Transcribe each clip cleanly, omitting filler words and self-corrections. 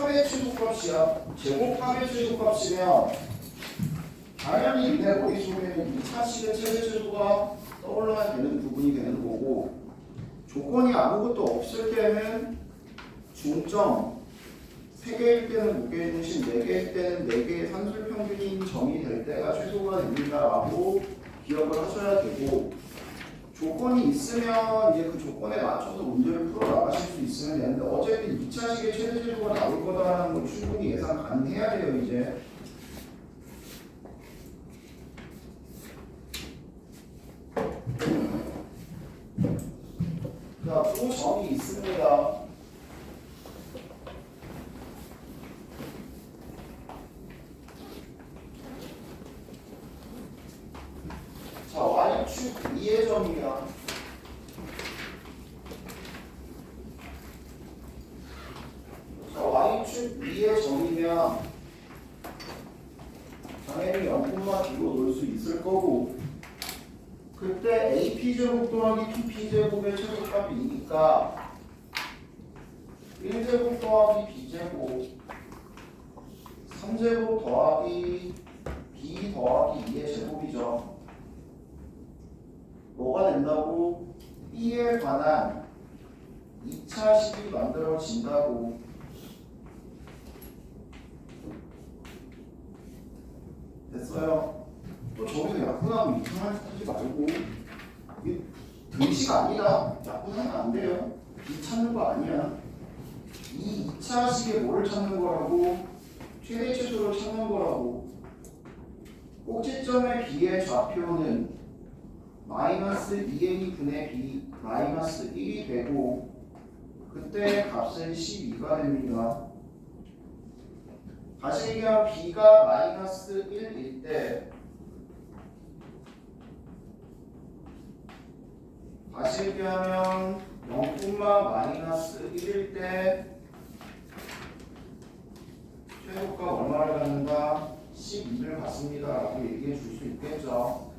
합의 최소값이야. 제곱 합의 최소값이면 당연히 니네 머릿속에는 2차식의 최대 최소가 떠올라야 되는 부분이 되는 거고, 조건이 아무것도 없을 때는 중점 3개일 때는 무게의 중심, 4개일 때는 4개의 산술평균인 점이 될 때가 최소가 됩니다라고 기억을 하셔야 되고, 조건이 있으면 이제 그 조건에 맞춰서 문제를 풀어 나가실 수 있으면 되는데, 어쨌든 2차식의 최대 최소가 나올 거다라는 건 충분히 예상 가능해야 돼요. 이제 자, 또 점이 있습니다. 자, y축 2의 점이야. 자, y축 2의 점이면 당연히 0,B로 놓을 수 있을 거고, 그때 AP제곱 더하기 2P제곱의 최소값이 2니까 1제곱 더하기 B제곱 3제곱 더하기 B 더하기 2의 제곱이죠. 뭐가 된다고? B에 관한 2차식이 만들어진다고. 됐어요? 또 저기서 약분하면 이상한 짓 하지 말고, 이게 등식 아니라 약분하면 안 돼요. B 찾는 거 아니야. 이 2차식에 뭐를 찾는 거라고? 최대 최소를 찾는 거라고. 꼭지점의 B의 좌표는 마이너스 2a 분의 B 마이너스 1이 되고, 그때 값은 12가 됩니다. 다시 얘기하면 B가 마이너스 1일 때, 다시 얘기하면 0, 마이너스 1일 때 최소값 얼마를 갖는다? 12를 갖습니다 라고 얘기해 줄 수 있겠죠.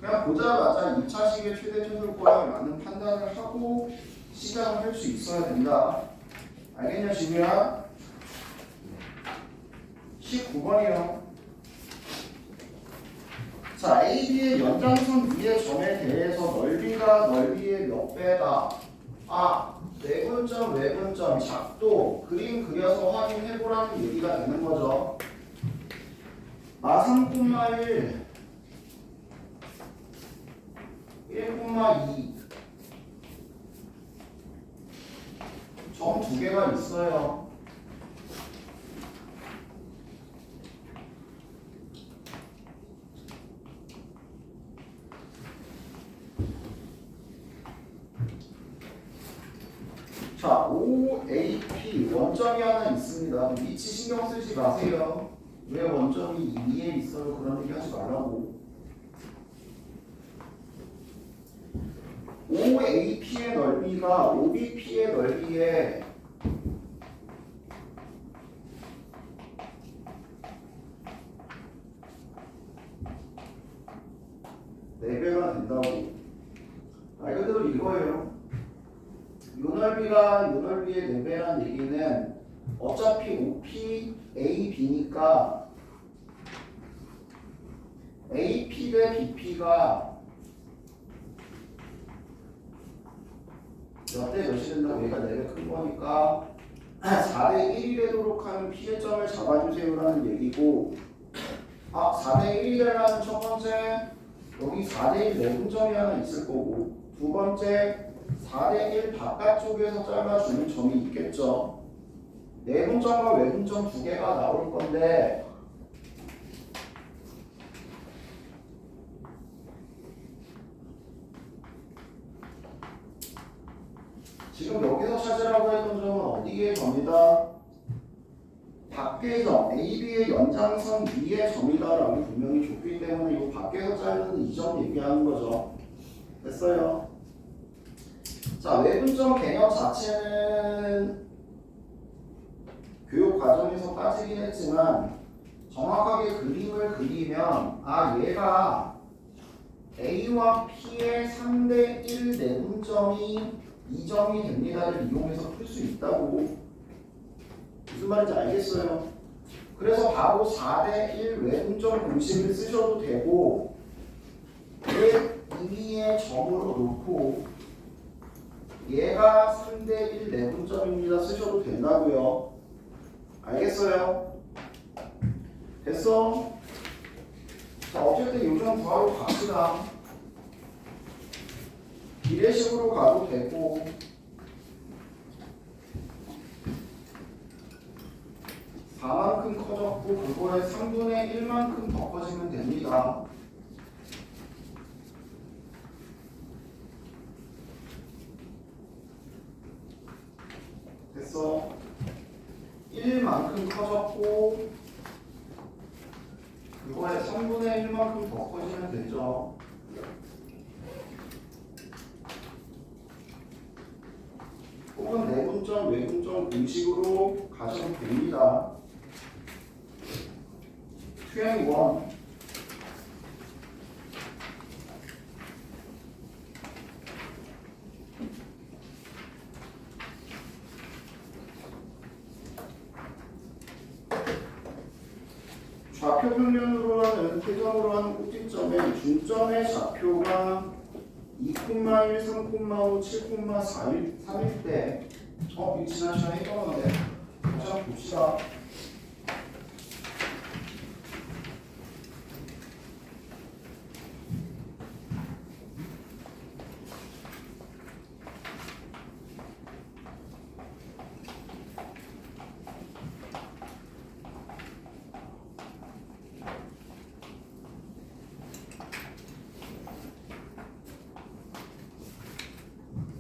그냥 보자마자 2차식의 최대 최소값에 맞는 판단을 하고 시작을 할 수 있어야 된다. 알겠냐 지구야? 19번이요. 자, AB의 연장선 위의 점에 대해서 넓이가 넓이의 몇 배다? 아, 내분점, 외분점, 작도, 그림 그려서 확인해보라는 얘기가 되는 거죠. 아, 3,1, 1,2 점 2개가 있어요. 자, OAP 원점이 하나 있습니다. 위치 신경 쓰지 마세요. 왜 원점이 위에 있어요? 그런 얘기 하지 말라고. OAP의 넓이가 OBP의 넓이에 4배가 된다고. 말 그대로 이거예요. 요 넓이가 요 넓이의 4배란 얘기는 어차피 OP, AB니까 AP 대 BP가 몇 대 몇이 된다고. 얘가 4배 큰 거니까 4대 1이 되도록 하는 피해점을 잡아주세요라는 얘기고, 4대 1이 되려면 첫 번째 여기 4대 1 내분점이 하나 있을 거고, 두 번째 4대 1 바깥쪽에서 잘라주는 점이 있겠죠. 내분점과 외분점 2개가 나올 건데, 지금 여기서 찾으라고 했던 점은 어디의 점이다? 밖의 점, AB의 연장선 위의 점이다라고 분명히 줬기 때문에 이 밖에서 자르는 이 점 얘기하는 거죠. 됐어요? 자, 외분점 개념 자체는 교육 과정에서 따지긴 했지만 정확하게 그림을 그리면 얘가 A와 P의 3대 1 내분점이 2점이 됩니다를 이용해서 풀 수 있다고. 무슨 말인지 알겠어요? 그래서 바로 4대 1 외분점 공식을 쓰셔도 되고 얘 임의의 점으로 놓고 얘가 3대 1 내분점입니다 쓰셔도 된다고요. 알겠어요? 됐어? 자, 어쨌든 요즘 구하러 갑시다. 비례식으로 가도 되고 4만큼 커졌고 그거에 3분의 1만큼 더 커지면 됩니다. 됐어? 1만큼 커졌고 그거에 3분의 1만큼 더 커지면 되죠. 혹은 내분점, 외분점 공식으로 가셔도 됩니다. 투영이 1 좌표 평면으로 하는 표정으로 하는 꼭지점의 중점의 좌표가 2,1, 3,5, 7,4일 때 이거 지난 시간에 했던 건데 다시 한번 봅시다.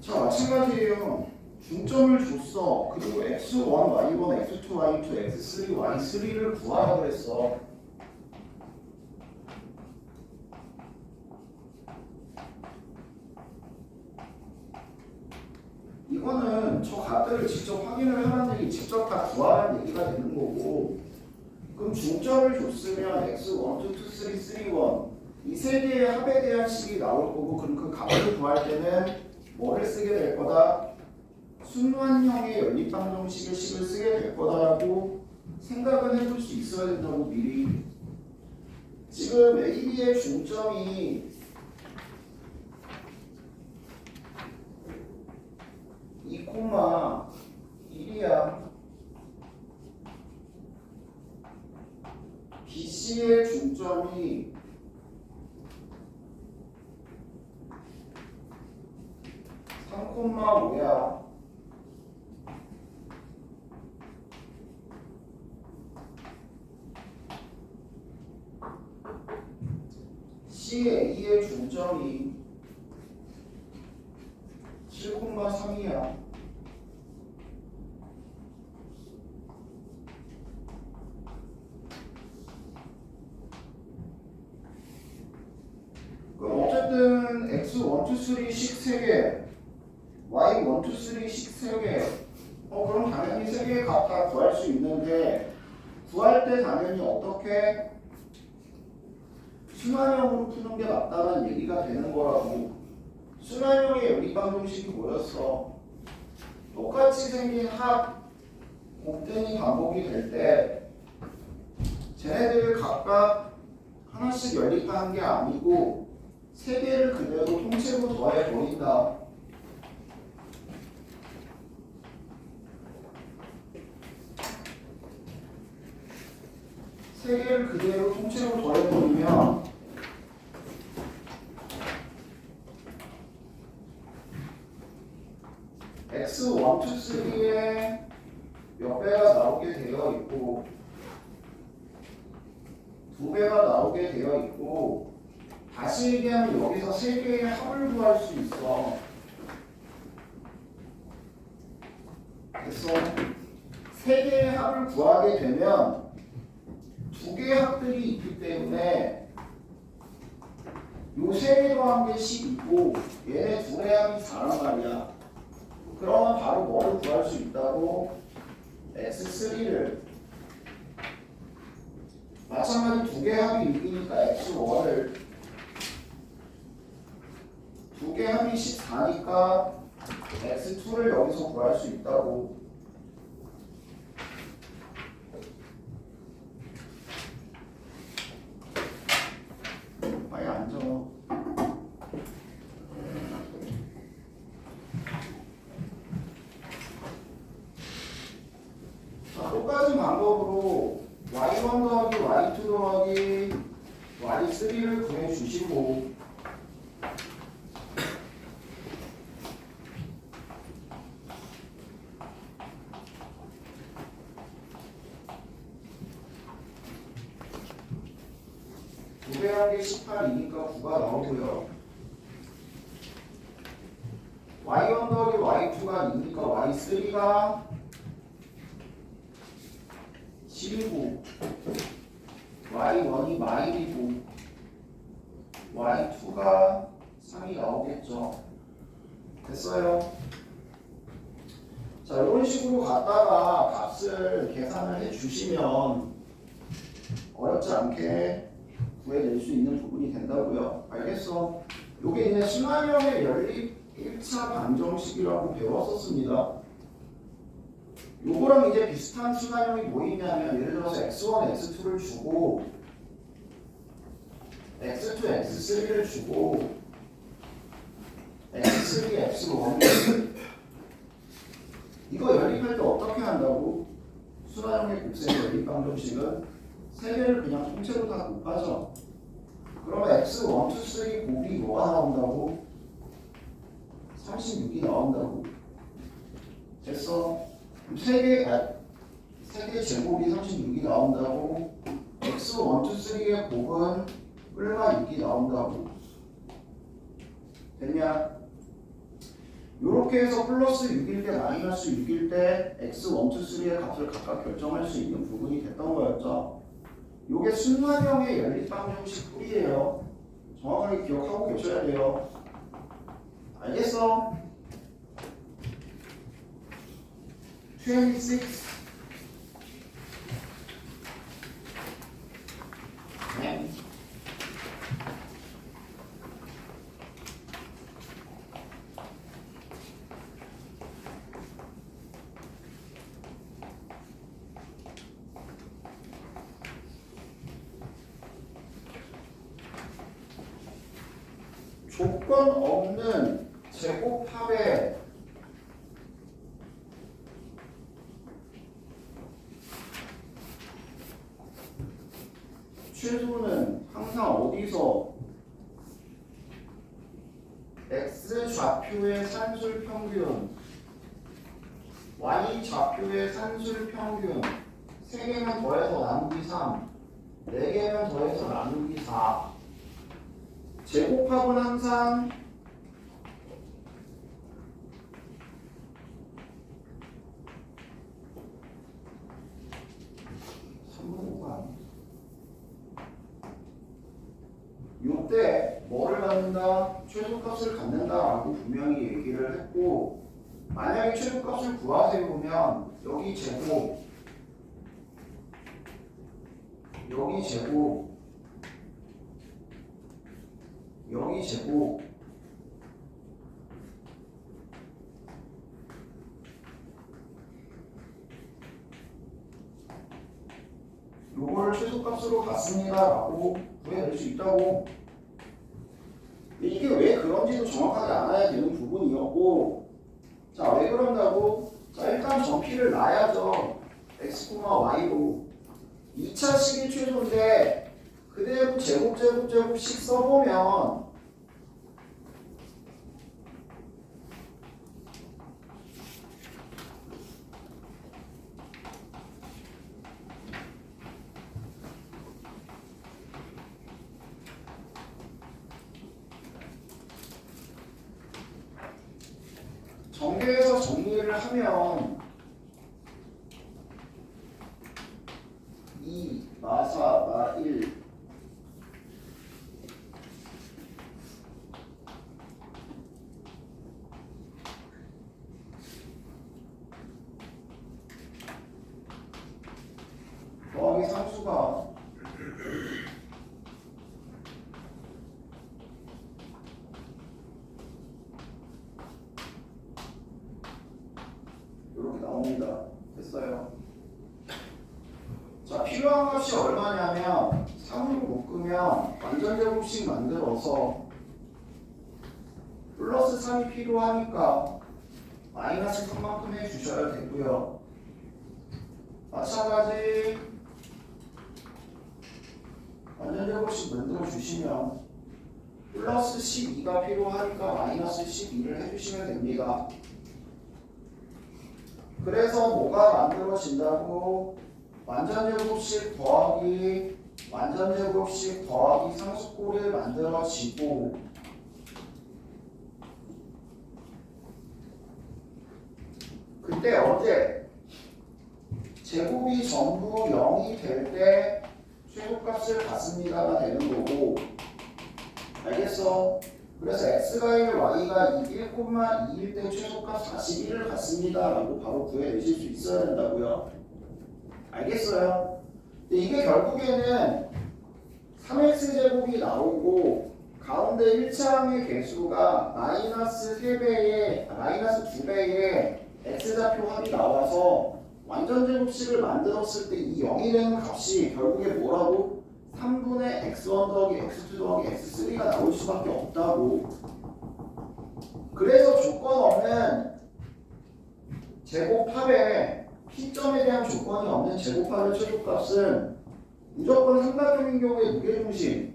자, 마찬가지예요. 중점을 줬어. 그리고 x1, y1, x2, y2, x3, y3를 구하라 그랬어. 이거는 저 값들을 직접 확인을 하라는 얘기, 직접 다 구하라는 얘기가 되는 거고, 그럼 중점을 줬으면 x1, 2, 3, 1, 이 세 개의 합에 대한 식이 나올 거고, 그럼 그 값을 구할 때는 뭐를 쓰게 될 거다? 순환형의 연립방정식의 식을 쓰게 될 거다라고 생각은 해볼 수 있어야 된다고 미리. 지금 AB의 중점이 2,1이야. BC의 중점이 3,5야. CA의 중점이 7,3이야. 그럼 어쨌든 X1, 2, 3식 3개, Y1, 2, 3식 3개. 그럼 당연히 3개의 값 다 구할 수 있는데 구할 때 당연히 어떻게 순환형으로 푸는 게 맞다는 얘기가 되는 거라고. 순환형의 연립방정식이 뭐였어? 똑같이 생긴 합 곱등이 반복이 될 때 쟤네들을 각각 하나씩 연립하는 게 아니고 세 개를 그대로 통째로 더해 버린다. 세 개를 그대로 통째로 더해 버리면 X1, 2, 3에 몇 배가 나오게 되어 있고 2배가 나오게 되어 있고 다시 얘기하면 여기서 3개의 합을 구할 수 있어. 그래서 3개의 합을 구하게 되면 2개의 합들이 있기 때문에 요 3개 더한 게 10이고 얘네 둘의 합이 4란 말이야. 그러면 바로 뭐를 구할 수 있다고? x3를 마찬가지 2개 합이 6이니까 x1을 2개 합이 14니까 x2를 여기서 구할 수 있다고. 기본적으로 y1 더하기 y2 더하기 y3를 구해주시고 두 배한 게 18이니까 9가 나오고요. y1 더하기 y2가 2니까 y3가 7이고 y1이 마일이고 y2가 3이 나오겠죠. 됐어요. 자, 이런 식으로 갖다가 값을 계산을 해주시면 어렵지 않게 구해낼 수 있는 부분이 된다고요. 알겠어? 요게 이제 순환형의 연립 1차 방정식이라고 배웠었습니다. 요거랑 이제 비슷한 순환형이 뭐 있냐면 예를 들어서 x1, x2를 주고 x2, x3를 주고 x3, x1 이거 연립할 때 어떻게 한다고? 순환형의 곱셈 연립 방정식은 세 개를 그냥 통째로 다 곱하죠. 그러면 x1, 2, 3 곱이 뭐가 나온다고? 36이 나온다고. 됐어? 세 개 제곱이 36이 나온다고. x1, 2, 3의 곱은 뿔마 6이 나온다고. 됐냐? 요렇게 해서 플러스 6일 때 마이너스 6일 때 x1, 2, 3의 값을 각각 결정할 수 있는 부분이 됐던 거였죠. 요게 순환형의 연립방정식 풀이에요. 정확하게 기억하고 계셔야 돼요. 알겠어? 26 네. 조건 없는 제곱합의 최소는 항상 어디서 x 좌표의 산술 평균, y 좌표의 산술 평균 3개면 더해서 나누기 3, 4개면 더해서 나누기 4. 제곱합은 항상 요때 뭐를 갖는다? 최소값을 갖는다라고 분명히 얘기를 했고, 만약에 최소값을 구하세요면 여기 제곱, 여기 제곱, 여기 제곱, 요걸 최소값으로 갖습니다라고 구해낼 수 있다고. 이게 왜 그런지도 정확하게 알아야 되는 부분이었고, 자, 왜 그런다고? 자, 일단 전피를 놔야죠. x, y로 2차 식이 최소인데 그대로 제곱씩 써보면 정계에서 정리를 하면 2, 마4, 마1 더하기 상수가 이렇게 나옵니다. 됐어요. 자, 필요한 값이 얼마냐면 3으로 묶으면 완전 제곱식 만들어서 플러스 3이 필요하니까 마이너스 3만큼 해주셔야 되고요. 마찬가지 완전제곱식 만들어 주시면 플러스 12가 필요하니까 마이너스 12를 해주시면 됩니다. 그래서 뭐가 만들어진다고? 완전제곱식 더하기 완전제곱식 더하기 상수꼴이 만들어지고, 그때 언제? 제곱이 전부 0이 될 때 최소값을 갖습니다가 되는 거고, 알겠어? 그래서 x가 1, y가 1,2일 때 최소값 41을 갖습니다 라고 바로 구해내실 수 있어야 된다고요. 알겠어요? 근데 이게 결국에는 3x제곱이 나오고 가운데 1차항의 개수가 마이너스 2배의 x좌표 합이 나와서 완전제곱식을 만들었을 때 이 0이 되는 값이 결국에 뭐라고? 3분의 x1 더하기 x2 더하기 x3가 나올 수밖에 없다고. 그래서 조건 없는 제곱합의 P점에 대한 조건이 없는 제곱합의 최소값은 무조건 삼각형인 경우에 무게중심,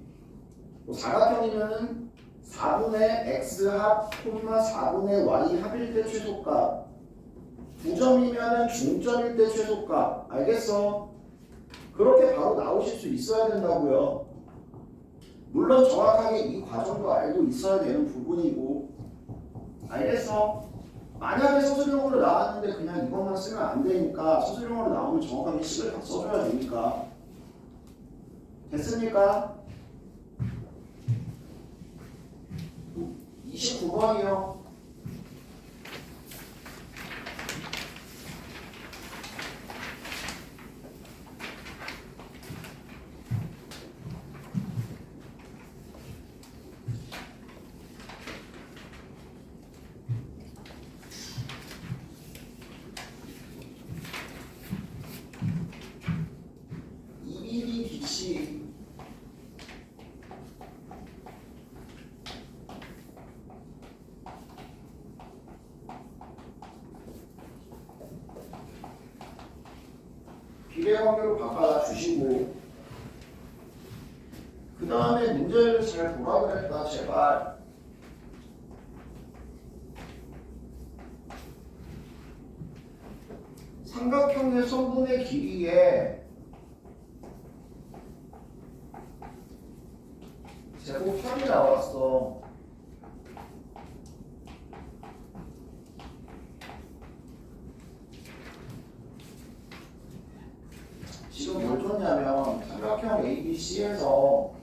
사각형이면은 4분의 x합, 4분의 y합일 때 최소값, 9점이면은 중점일 때 최소값. 알겠어? 그렇게 바로 나오실 수 있어야 된다고요. 물론 정확하게 이 과정도 알고 있어야 되는 부분이고. 알겠어? 만약에 서술형으로 나왔는데 그냥 이것만 쓰면 안 되니까 서술형으로 나오면 정확하게 식을 다 써줘야 되니까. 됐습니까? 29번이요. 비례관계로 바꿔 주시고, 그 다음에 문제를 잘 보라 그랬다. 제발. 삼각형의 선분의 길이에 제곱합이 나왔어. 지금 뭘 줬냐면 삼각형 ABC에서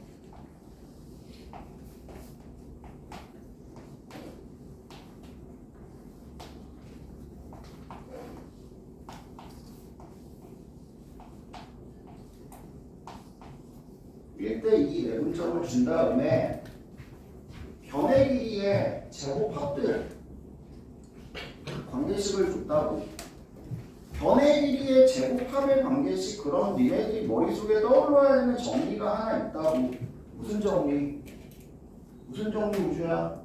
(1대2) 내분점을 준 다음에 변의 길이의 제곱합들 관계식을 줬다고. 변의 길이의 제곱합의 관계식, 그럼 니네들이 머릿속에 떠올라야 되는 정리가 하나 있다고. 무슨 정리? 무슨 정리 우주야?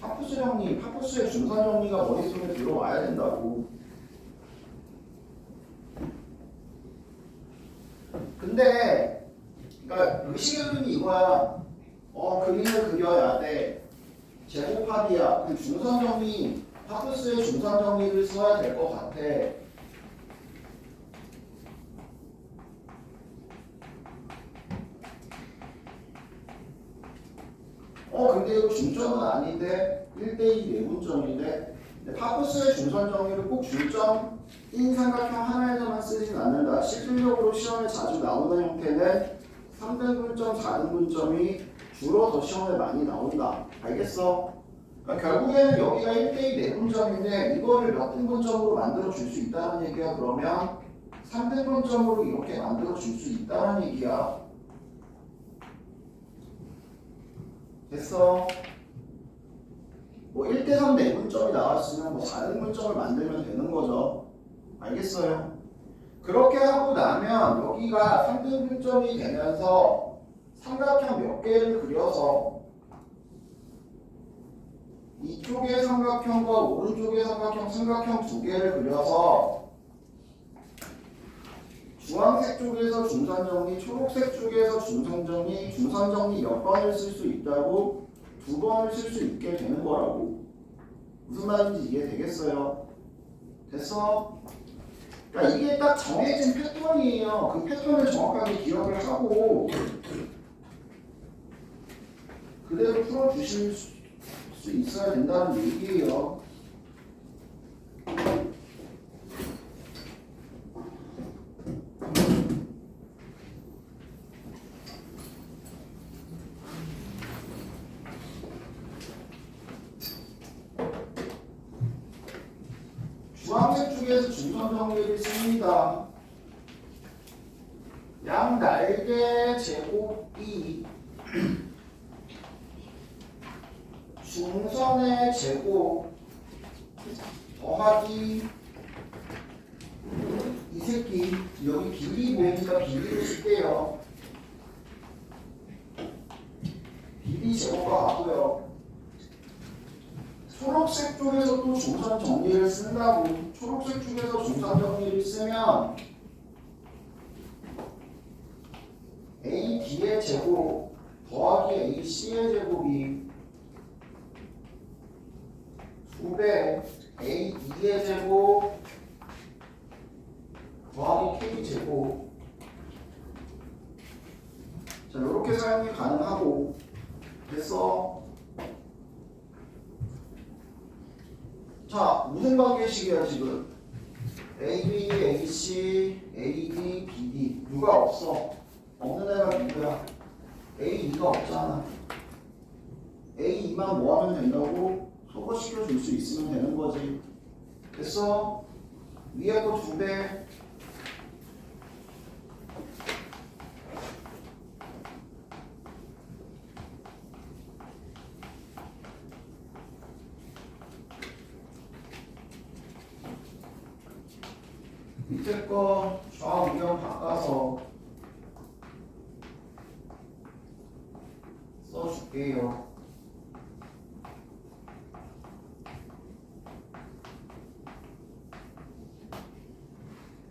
파푸스 정리, 파푸스의 중산 정리가 머릿속에 들어와야 된다고. 근데 그러니까 의식의 흐름이 이거야. 그림을 그려야 돼. 제곱합이야. 그 중산 정리, 파푸스의 중산 정리를 써야 될 것 같아. 근데 이거 중점은 아닌데 1대2 내분점인데, 파푸스의 중산 정리를 꼭 중점인 삼각형 하나에서만 쓰진 않는다. 실질적으로 시험에 자주 나오는 형태는 3등분점, 4등분점이 주로 더 시험에 많이 나온다. 알겠어? 그러니까 결국에는 여기가 1대2 내분점인데 이거를 몇 등분점으로 만들어 줄 수 있다는 얘기야. 그러면 3등분점으로 이렇게 만들어 줄 수 있다는 얘기야. 됐어? 뭐 1대3 내분점이 나왔으면 뭐 4등분점을 만들면 되는 거죠. 알겠어요? 그렇게 하고 나면 여기가 3등분점이 되면서 삼각형 몇 개를 그려서 이쪽의 삼각형과 오른쪽의 삼각형 두 개를 그려서 주황색 쪽에서 중선 정리, 초록색 쪽에서 중선 정리, 중선 정리 몇 번을 쓸 수 있다고? 2번을 쓸 수 있게 되는 거라고. 무슨 말인지 이해되겠어요? 됐어? 그러니까 이게 딱 정해진 패턴이에요. 그 패턴을 정확하게 기억을 하고 그대로 풀어주실 수 있어야 된다는 얘기예요. 주황색 쪽에서 중선 정리를 씁니다. 양 날개 제곱이 중선의 제곱 더하기 이 새끼 여기 비리 보이니까 비리를 쓸게요. 비리 제곱과 같고요. 초록색 쪽에서 또 중선 정리를 쓴다고. 초록색 쪽에서 중선 정리를 쓰면 AB의 제곱 더하기 AC의 제곱이 2배 A2의 제곱 더하기 K 제곱. 자, 이렇게 사용이 가능하고. 됐어? 자, 무슨 관계식이야 지금? AB, AC, AD, BD 누가 없어? 없는 애가 누구야? A2가 없잖아. A2만 뭐 하면 된다고? 소거시켜 줄 수 있으면 되는 거지. 됐어? 위에 거 2배. 밑에 거 좌우경 바꿔서 써줄게요.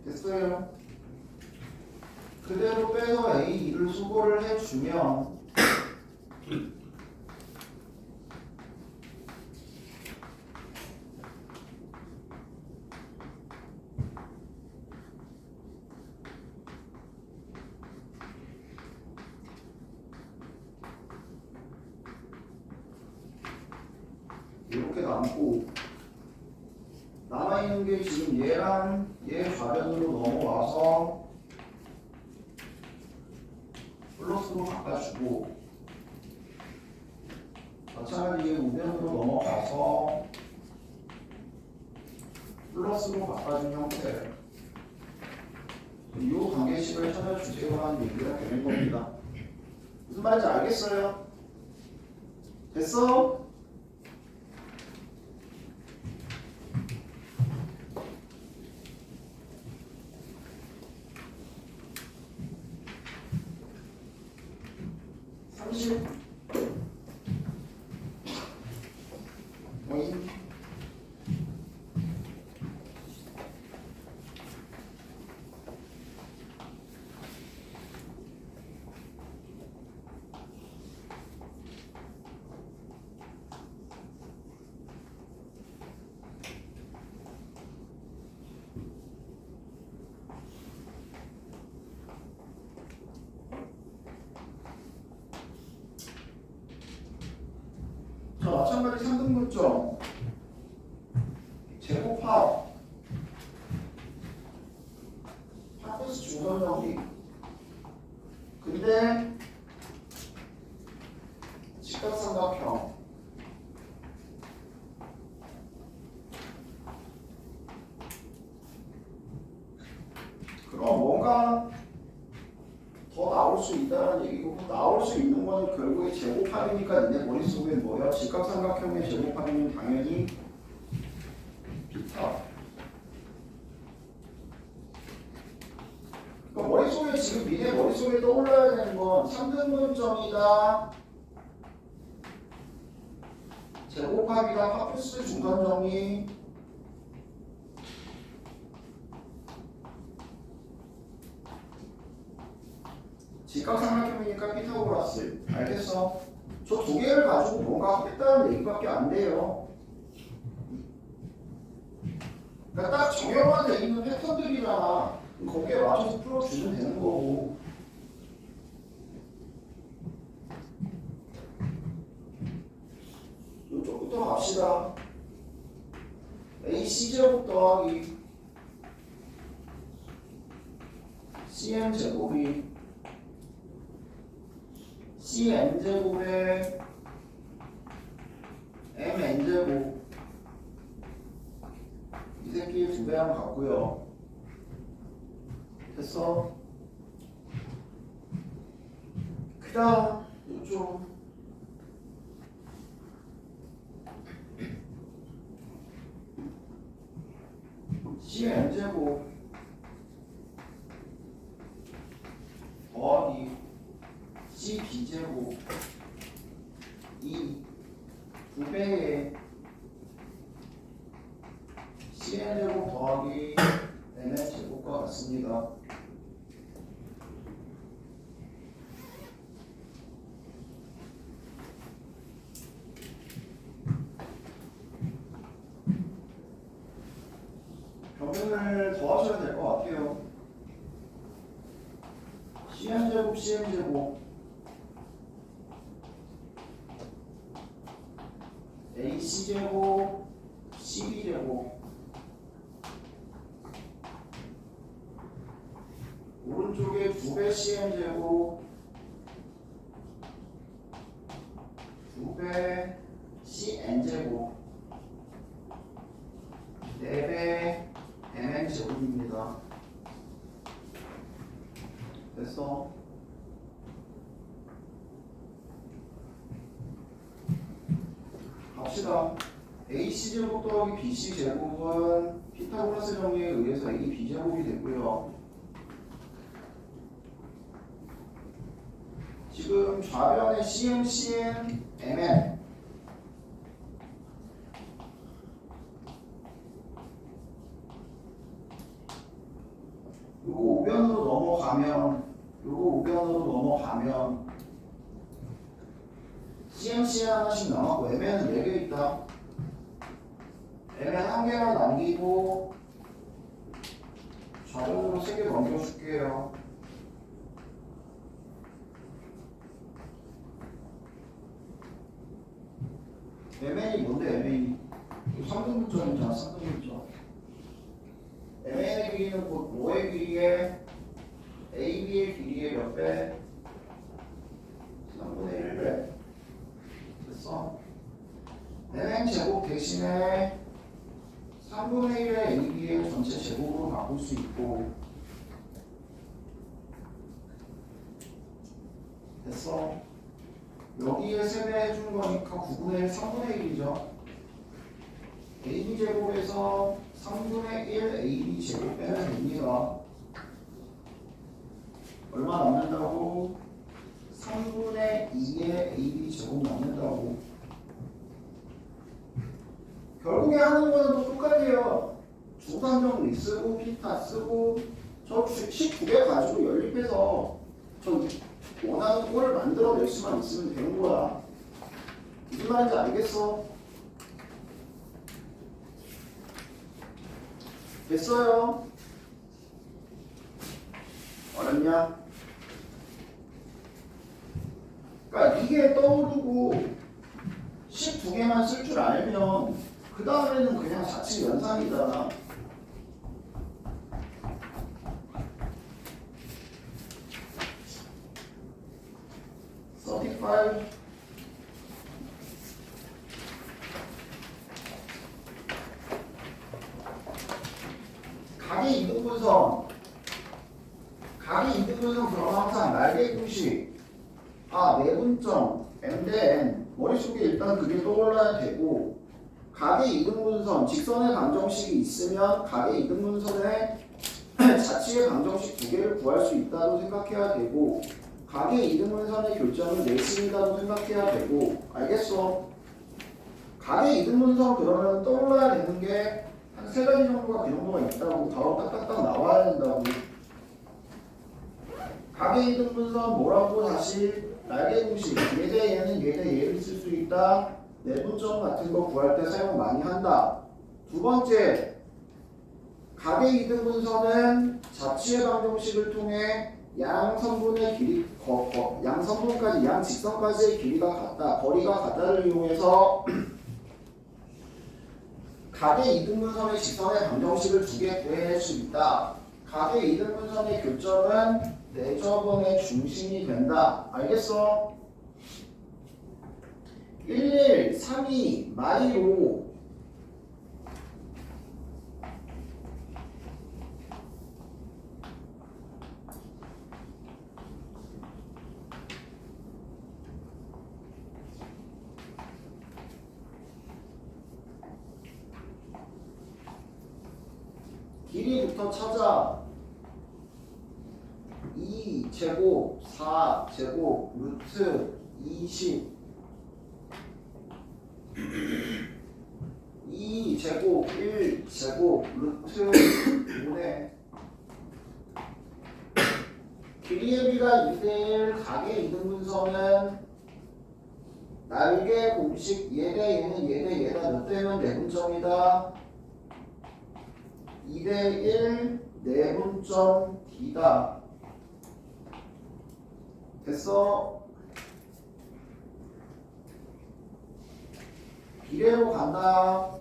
됐어요? 그대로 빼서 A2를 수거를 해주면 이렇게 남고 남아있는 게 지금 얘랑 얘 좌변으로 넘어와서 플러스로 바꿔주고 마찬가지 얘 우변으로 넘어가서 플러스로 바꿔준 형태. 이 관계식을 찾아주세요 하는 얘기가 되는 겁니다. 무슨 말인지 알겠어요? 됐어? 자, 마찬가지 3등분점 제곱합 파트스 중선정리. 근데 직각삼각형 그럼 뭔가 더 나올 수 있다는 얘기고, 나올 수 있는 거는 결국에 제곱합이니까 니네 머릿속에 뭐야? 직각삼각형의 제곱합이면 당연히 비탑. 그러니까 머릿속에 지금 니네 머릿속에 떠올라야 되는 건 3등분점이다, 제곱합이다, 파푸스 중선정리, 직각삼각형이니까 피타고라스. 알겠어? 저 두 개를 가지고 뭔가 하겠다는 얘기밖에 안 돼요. 그러니까 딱 정형화 돼 있는 패턴들이잖아. 거기에 맞춰서 풀어주면 되는 거고. 이쪽부터 갑시다. AC제곱 더하기 CM제곱이 CN제곱에 MN제곱 이 새끼 두 배랑 같고요. 됐어? 그 다음 이쪽 CN제곱 더하기 CB제곱 이 두 배의 CN제곱 더하기 MN제곱과 같습니다. 변경을 더 하셔야 될 것 같아요. CN제곱 CN제곱 AC제곱 CB제곱 오른쪽에 2배 CN제곱 2배 CN제곱 4배 MN제곱입니다. 됐어? 갑시다. AC제곱 더하기 BC제곱은 피타고라스 정리에 의해서 AB제곱이 되고요. 지금 좌변에 CM, CN, MN 요거 우변으로 넘어가면 CM, CN 하나씩 남았고 MN은 4개 있다. MN 1개만 남기고 좌변으로 3개 넘겨줄게요. MN이 뭔데 MN이? 3등분점이잖아 3등분점. MN의 길이는 곧 뭐의 길이에 AB의 길이의 몇 배? 3분의 1배. 됐어? MN 제곱 대신에 3분의 1의 AB의 전체 제곱으로 바꿀 수 있고. 됐어? 여기에 3배 해준 거니까 9분의 1, 3분의 1이죠. AB 제곱에서 3분의 1 AB 제곱 빼면 됩니다. 얼마 남는다고? 3분의 2의 AB 제곱 남는다고. 결국에 하는 거는 또 똑같아요. 주산정리 쓰고 피타 쓰고 저 식 2개 가지고 연립해서 저 원하는 꼴을 만들어낼 수만 있으면 되는 거야. 무슨 말인지 알겠어? 됐어요? 어렵냐? 그러니까 이게 떠오르고 식 2개만 쓸 줄 알면 그 다음에는 그냥 자칫 연산이잖아. 각의 이등분선 그럼 항상 날개 구식 내분점 M 대 N 머릿속에 일단 그게 떠올라야 되고, 각의 이등분선 직선의 방정식이 있으면 각의 이등분선의 자치의 방정식 2개를 구할 수 있다고 생각해야 되고, 각의 이등분선의 교점은 내심이라고 생각해야 되고. 알겠어? 각의 이등분선 그러면 떠올라야 되는 게 한 3가지 정도가 그 정도가 있다고 바로 딱딱딱 나와야 된다고. 각의 이등분선 뭐라고 다시 날개 공식 얘대 얘는 얘대 얘를 쓸 수 있다. 내분점 같은 거 구할 때 사용 많이 한다. 두 번째, 각의 이등분선은 자취의 방정식을 통해 양선분의 길이 양선분까지 양직선까지의 길이가 같다. 거리가 같다를 이용해서 각의 이등분선의 직선의 방정식을 두 개 구해낼 수 있다. 각의 이등분선의 교점은 내저번의 중심이 된다. 알겠어? 11, 32, 마이 5 길이부터 찾아. 2제곱 4제곱 루트 20 2제곱 1제곱 루트 5네. 길이의 비가 2대1 각의 이등분선은 날개 공식 얘대 얘는 얘대 얘다 몇 대면 내분점이다. 2대1 내분점 D다. 됐어? 비례로 간다.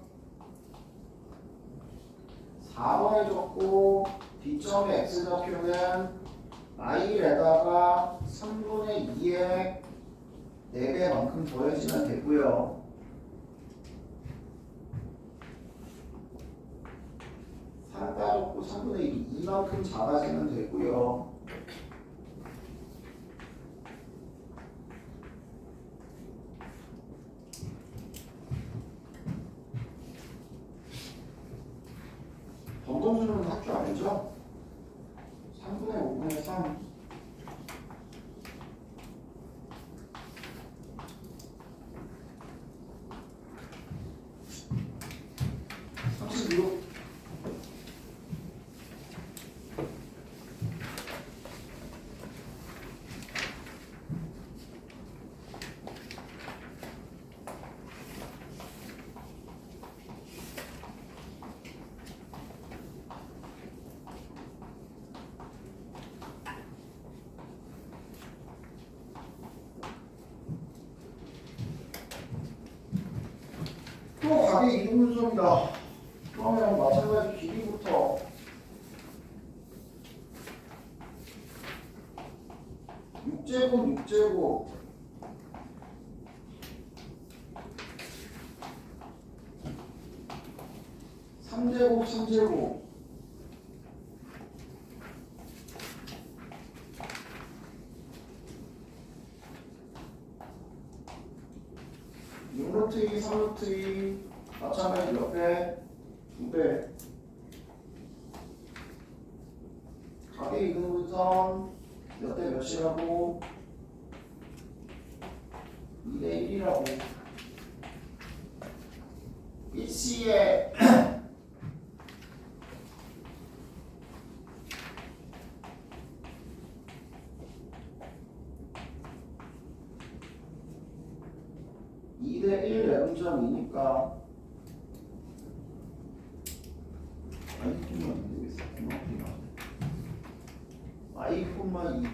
4번에 적고 D점의 X좌표는 I에다가 3분의 2에 4배만큼 더해지면 되고요. 3 따졌고 3분의 2만큼 작아지면 되고요. 범검수는 할 줄 알죠? 3분의 5분의 3 36 또 각의 이등분선이다. 그러면 마찬가지 길이부터 6제곱 3제곱 6루트 2, 3루트 2 마찬가지 몇 배? 2배. 각의 이등분선 몇 대 몇이라고? 2대 1이라고. 일시에 대 1 내분점이니까 i뿐만 되겠어. i뿐만 2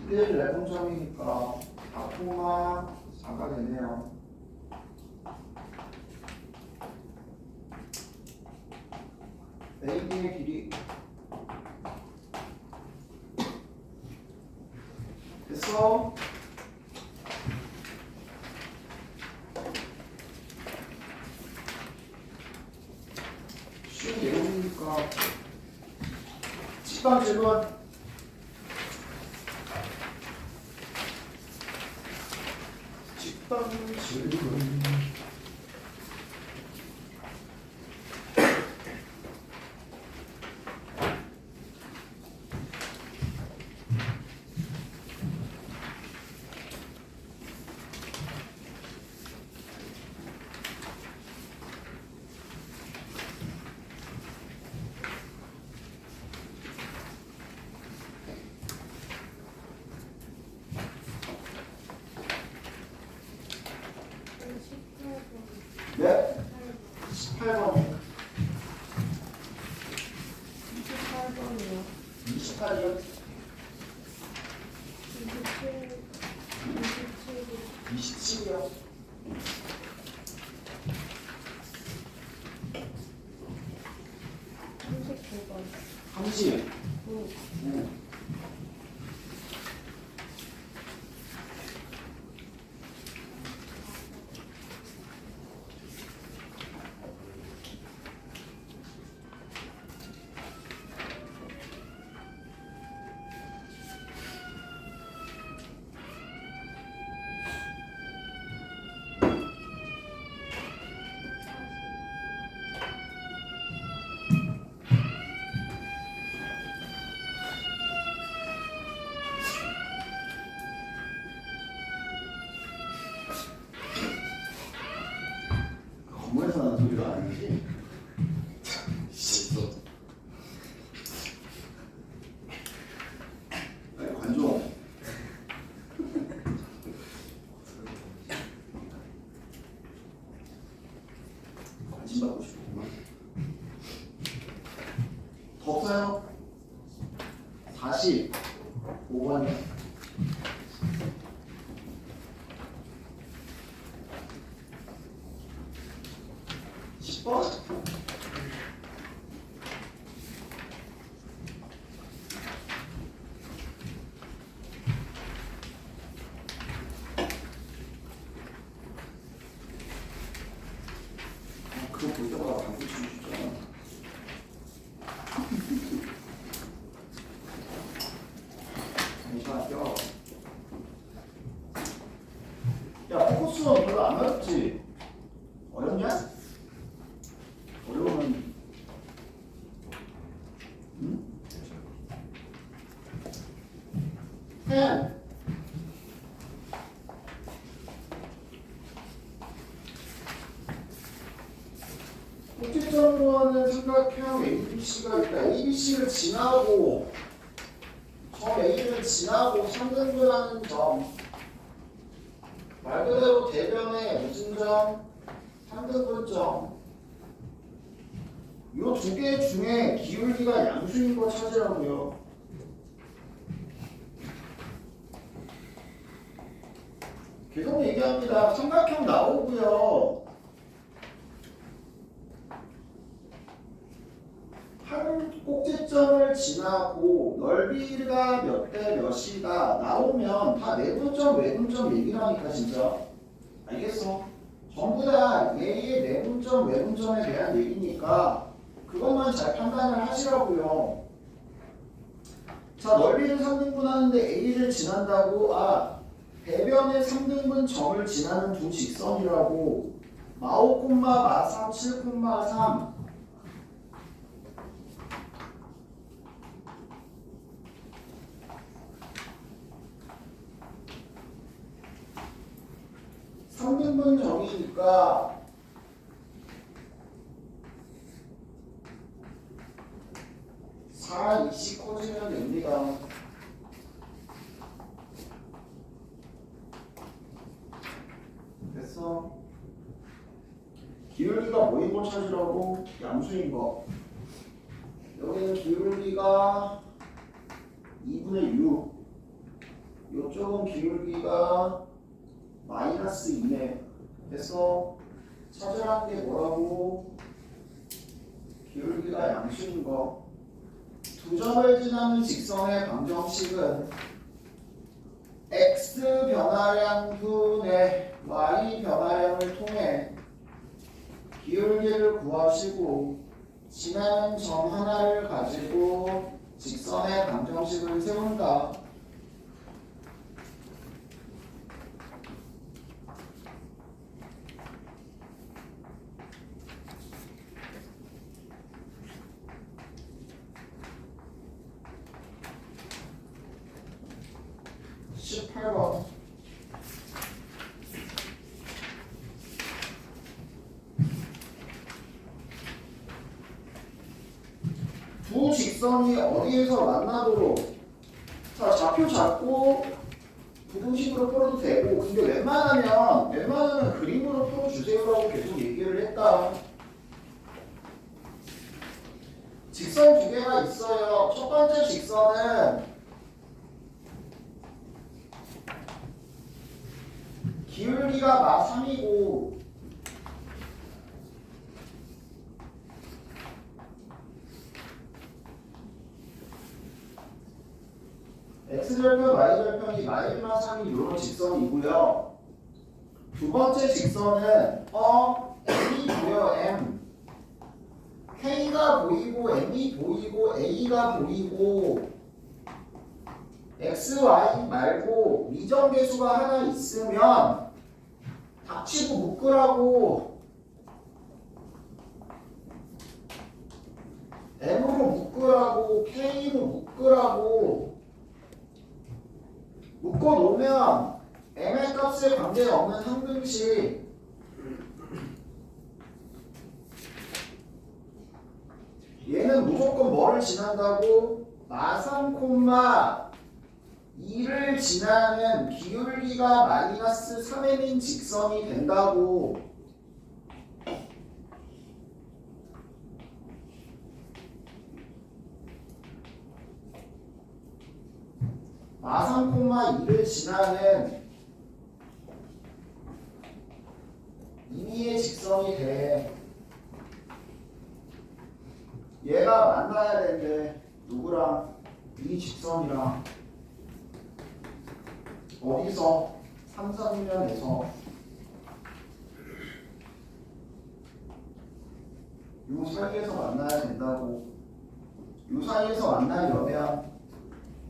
2대 1 내분점이니까 4콤마 4가 되네요. AB의 길이 됐어? 쉬운 내용이니까 10번 질문. 10번 질문. 네? 18번. 28번이요. 28이요? 27. 27이요? 번 30. 구. 건물에서 나는 소리가 아니지? 아니, 관종. 관심 받고 싶구만. 더 없어요? 45번이요. 10번? 그거 볼 때마다 방구 치고 싶잖아. 잠시만 껴. 야, 포커스는 별로 안 어렵지? 어렵냐? 어려우면 응? 해. 꼭지점으로 하는 삼각형 ABC가 있다. ABC를 지나고 점 A를 지나고 3등분하는 점. 말 그대로 대변의 무슨 점? 3등분점. 이 두 개 중에 기울기가 양수인 거 찾으라고요. 계속 얘기합니다. 삼각형 나오고요. 한 꼭지점을 지나고 넓이가 몇 대 몇이다 나오면 다 내분점 외분점 얘기라니까 진짜. 알겠어? 전부 다 A의 내분점 외분점에 대한 얘기니까 그것만 잘 판단을 하시라고요. 자, 넓이를 3등분 하는데 A를 지난다고 대변의 3등분 점을 지나는 두 직선이라고. 마5, 마3, 7, 3 3등분 점이니까 4, 20 커지면 됩니다. 됐어? 기울기가 뭐인 거 찾으라고? 양수인 거. 여기는 기울기가 2분의 6. 이쪽은 기울기가 마이너스 2네. 됐어? 찾으라는 게 뭐라고? 기울기가 양수인 거. 두 점을 지나는 직선의 방정식은 x 변화량 분의 y 변화량을 통해 기울기를 구하시고 지나는 점 하나를 가지고 직선의 방정식을 세운다. 두 직선이 어디에서 만나도록. 자, 좌표 잡고 부등식으로 풀어도 되고, 근데 웬만하면 그림으로 풀어주세요라고 계속 얘기를 직선. 직선 두 개가 있어요. 첫 번째 직선은 기울기가 마 3이고 x절편, y절편이 마이너마 3이 이런 직선이고요. 두 번째 직선은 m이 보여, m. k가 보이고 m이 보이고 a가 보이고 x, y 말고 미정계수가 하나 있으면 닥치고 묶으라고. m으로 묶으라고, k로 묶으라고. 묶어 놓으면 m의 값에 관계없는 항등식 얘는 무조건 뭐를 지난다고? 마3, 2를 지나는 기울기가 마이너스 3m인 직선이 된다고. 마3, 2를 지나는 임의의 직선이 돼. 얘가 만나야 되는데 누구랑? 이 직선이랑. 어디서? 3, 4분면에서 요 사이에서 만나야 된다고. 요 사이에서 만나려면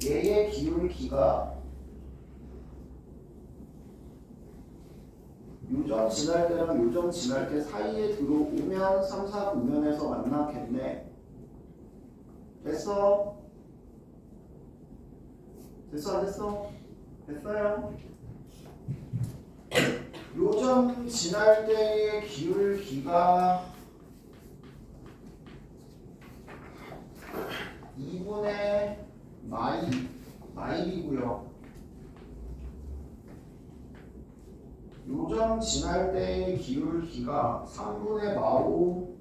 얘의 기울기가 요점 지날 때랑 요점 지날 때 사이에 들어오면 3, 4분면에서 만나겠네. 됐어? 됐어 안 됐어? 됐어요? 요점 지날 때의 기울기가 2분의 마일이고요. 요점 지날 때의 기울기가 3분의 마오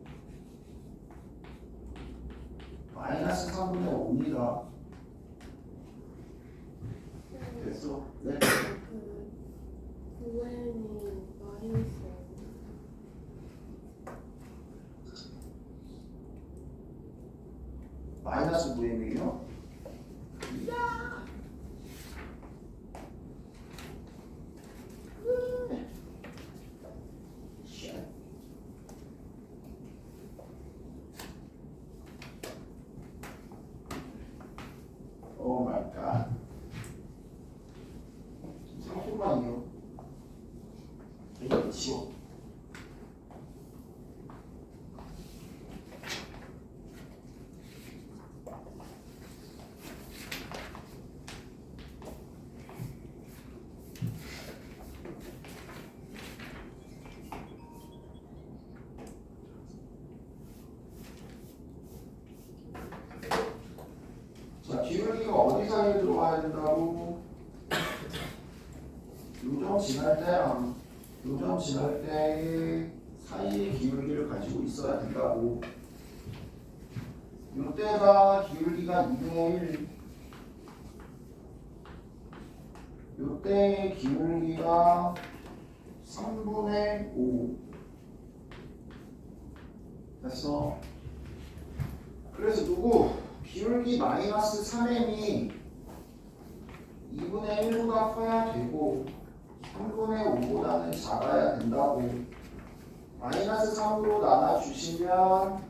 마이너스 3분의 5입니다. 됐어? 네? 9m이 마이너스 마이너스 9m이요? 오 마이 갓. 잠깐만요. 이거 치워. 자, 기울기가 어디 사이에 들어가야 된다고? 요점 지날 때랑 요점 지날 때 사이의 기울기를 가지고 있어야 된다고. 요때가 기울기가 2분의 1, 요때의 기울기가 3분의 5. 됐어? 그래서 누구? 기울기 마이너스 3m이 2분의 1보다 커야 되고 3분의 5보다는 작아야 된다고. 마이너스 3으로 나눠주시면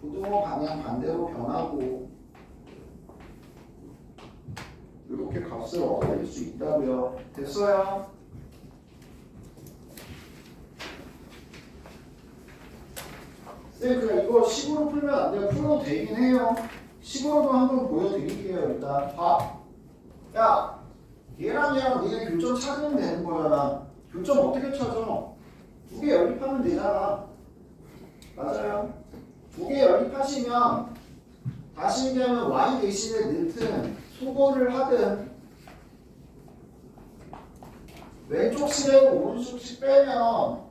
부등호 방향 반대로 변하고 이렇게 값을 얻을 수 있다고요. 됐어요? 네, 그래 이거 식으로 풀면 안 돼요. 풀어도 되긴 해요. 식으로도 한번 보여드릴게요. 일단 봐. 야, 얘랑 니네 교점 찾으면 되는 거야. 교점 어떻게 찾아? 두 개 연립하면 되잖아. 맞아요. 두 개 연립하시면 다시 얘기하면 y 대신에 넣든 소거를 하든 왼쪽 식에 오른쪽 식 빼면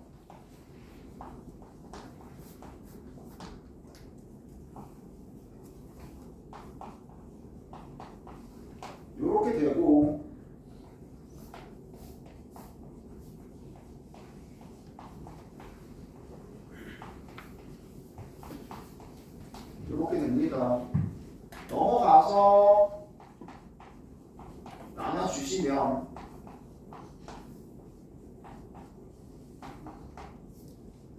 이렇게 됩니다. 넘어가서 나눠주시면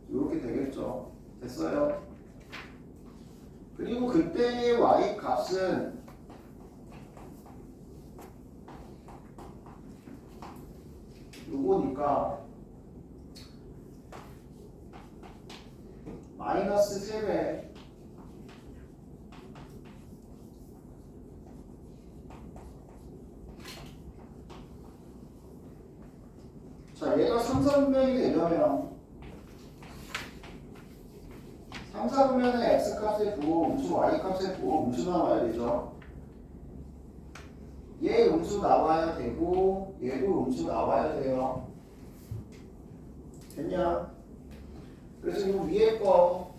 이렇게 되겠죠. 됐어요? 그리고 그때의 y 값은 요거니까 마이너스 3배 자 얘가 3, 4분면이 되려면 3, 4분면에 x값의 부호 음수 y값의 부호 음수 나와야 되죠. 얘 음수 나와야 되고 얘도 음수 나와야 돼요. 됐냐? 그래서 이 위에 거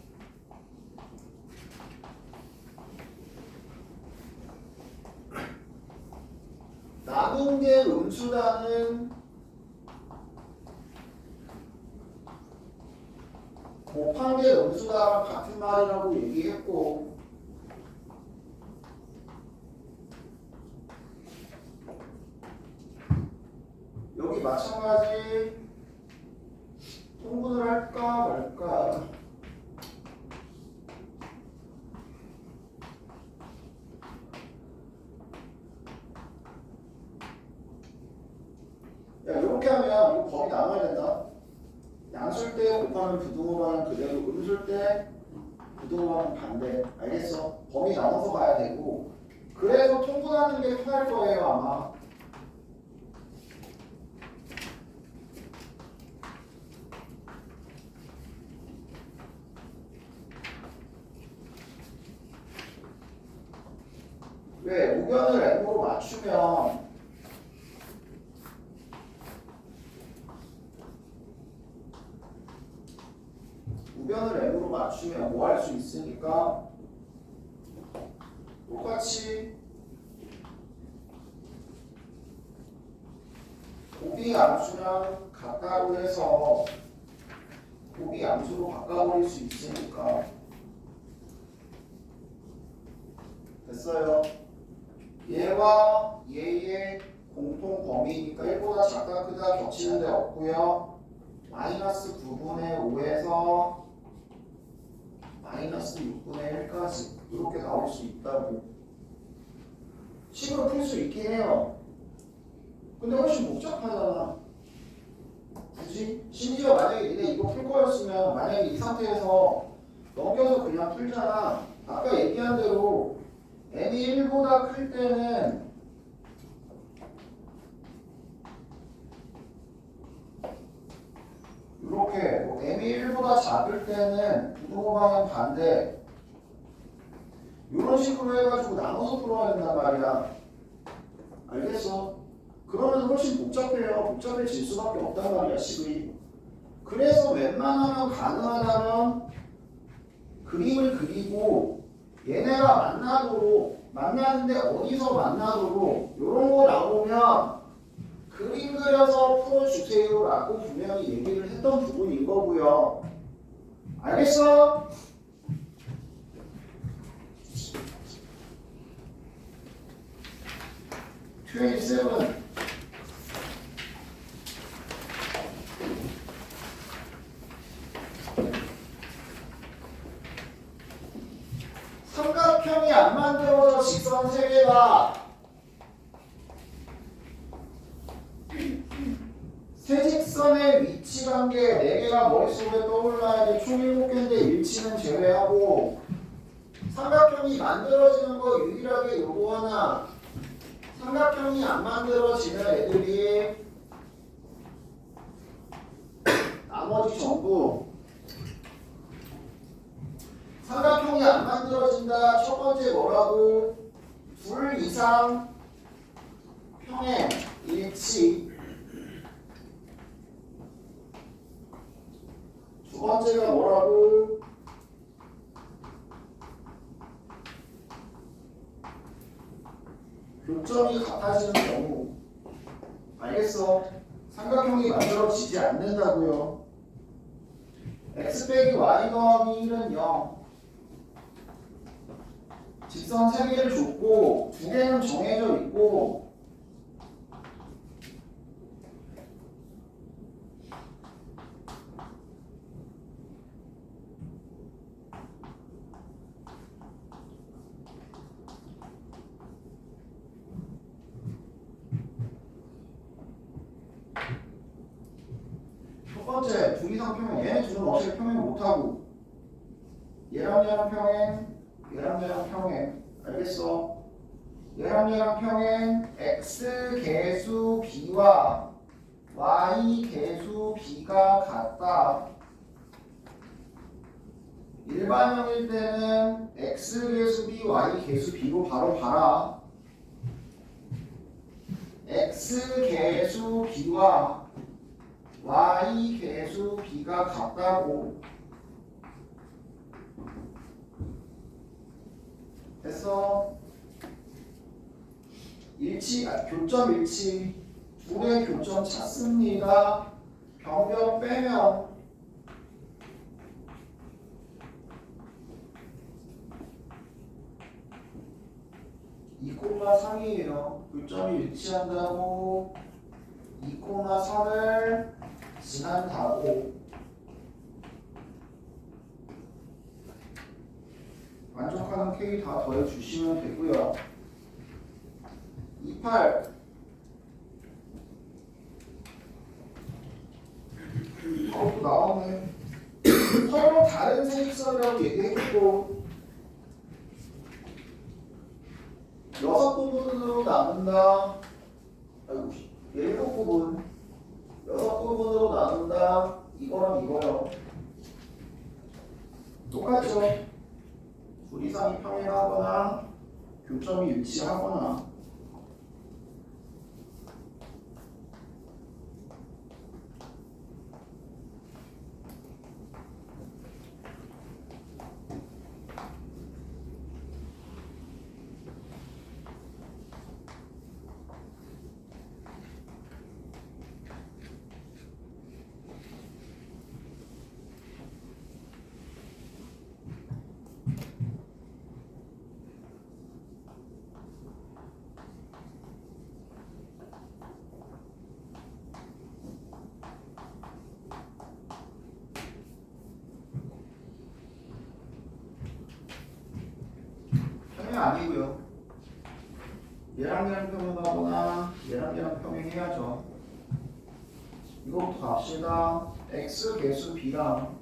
나눈 게 음수라는 곱한 게 음수다랑 같은 말이라고 얘기했고 여기 마찬가지 통분을 할까 말까 야 이렇게 하면 이거 범위 나눠야 된다. 양수일 때 곱하면 부등호방은 그대로 음수일 때 부등호방은 반대. 알겠어? 범위 나눠서 가야 되고 그래서 통분하는 게 편할 거예요 아마. 왜? 우변을 n으로 맞추면 우변을 n으로 맞추면 뭐 할 수 있으니까 똑같이 곱이 암수랑 같다고 해서 곱이 암수로 바꿔버릴 수 있으니까 됐어요. 얘와 얘의 공통 범위니까 1보다 작다 크다 겹치는 데 없고요. 마이너스 9분의 5에서 마이너스 6분의 1까지 이렇게 나올 수 있다고 식으로 풀 수 있긴 해요. 근데 훨씬 복잡하잖아. 굳이? 심지어 만약에 니네 이거 풀 거였으면 만약에 이 상태에서 넘겨서 그냥 풀잖아. 아까 얘기한 대로 n이 1보다 클 때는 이렇게 뭐 n이 1보다 작을 때는 부등호방은 반대 이런 식으로 해가지고 나눠서 풀어야 된단 말이야. 알겠어? 그러면 훨씬 복잡해요. 복잡해질 수밖에 없단 말이야 식이. 그래서 웬만하면 가능하다면 그림을 그리고 얘네가 만나는데 어디서 만나도록 이런 거 나오면 그림 그려서 풀어주세요라고 분명히 얘기를 했던 부분인 거고요. 알겠어? 트웬티7 삼각형이 안 만들어져 직선 3개가 세직선의 위치 관계 4개가 머릿속에 떠올라야 돼. 총 7개인데 일치는 제외하고 삼각형이 만들어지는 거 유일하게 요거 하나. 삼각형이 안 만들어지는 애들이 나머지 전부 삼각형이 안 만들어진다. 첫 번째 뭐라고? 둘 이상 평행 일치. 두 번째가 뭐라고? 교점이 같아지는 경우. 알겠어? 삼각형이 만들어지지 않는다고요. x 빼기 y 더하기 1은 0. 직선 3개를 줬고 2개는 정해져 있고 첫 번째 두 이상 평행 얘네 둘은 어차피 평행 못하고 얘랑 평행 얘랑 평행 알겠어? 얘랑 평행 x 개수 b와 y 개수 b가 같다. 일반형일 때는 x 개수 b, y 개수 b로 바로 봐라. x 개수 b와 y 개수 b가 같다고. 됐어? 교점 일치. 둘의 교점 찾습니다. 변경 빼면 2,3이에요. 교점이 일치한다고 2,3을 지난다고. 만족하는 K 다 더해주시면 되고요. 28 또 나왔네. 서로 다른 세직선이라고 얘기했고 6부분으로 나눈다. 아이고 7부분 6부분으로 나눈다. 이거랑 이거요. 똑같죠? 둘 이상이 평행하거나 교점이 일치하거나. 아니고요. 얘랑 평행하거나 얘랑 평행해야죠. 이거부터 갑시다. x 개수 b랑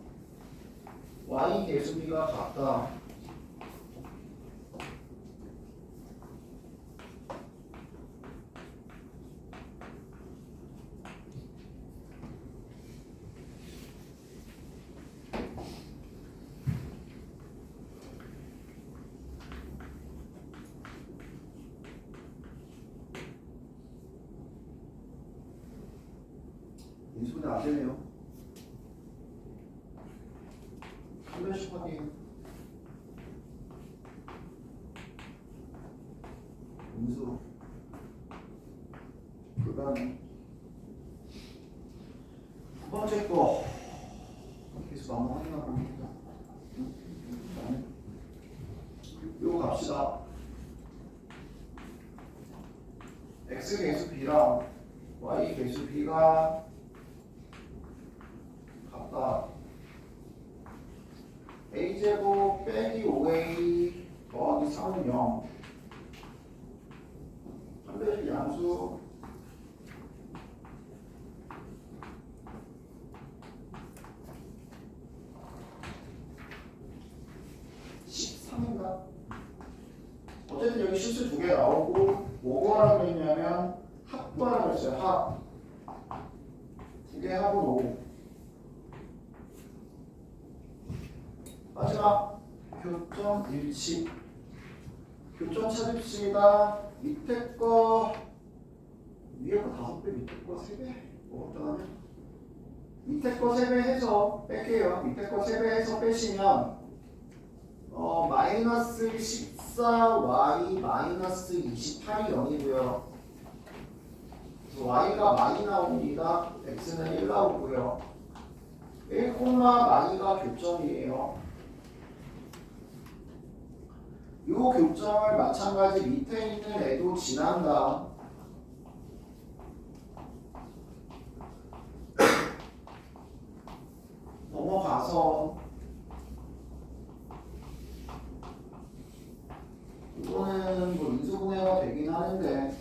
y 개수 b가 같다. 인수분해 안 되네요. 300씩 확인. 인수 불가능. 두 번째 거 계속 한번 확인해 봅니다. 요거 갑시다. x 개수 b랑 y 개수 b가 같다. a제곱 빼기 5a 더하기 3은 0. 판별식 양수 어쨌든 여기 실수 2개 나오고 뭐 구하라고 했냐면 합 구하라고 했어요. 합 2개 합은 5. 마지막 교점 일치. 교점 찾읍시다. 밑에 거 위에 거 5배, 밑에 거 3배. 뭐 어떡하냐? 밑에 거 3배 해서 뺄게요. 밑에 거 3배 해서 빼시면 마이너스 14y 마이너스 28이 0이고요. y가 많이 나옵니다. x는 1 나오고요. 1, 마이가 교점이에요. 이 교점을 마찬가지 밑에 있는 애도 지난다. 넘어가서 이거는 뭐 인수분해가 되긴 하는데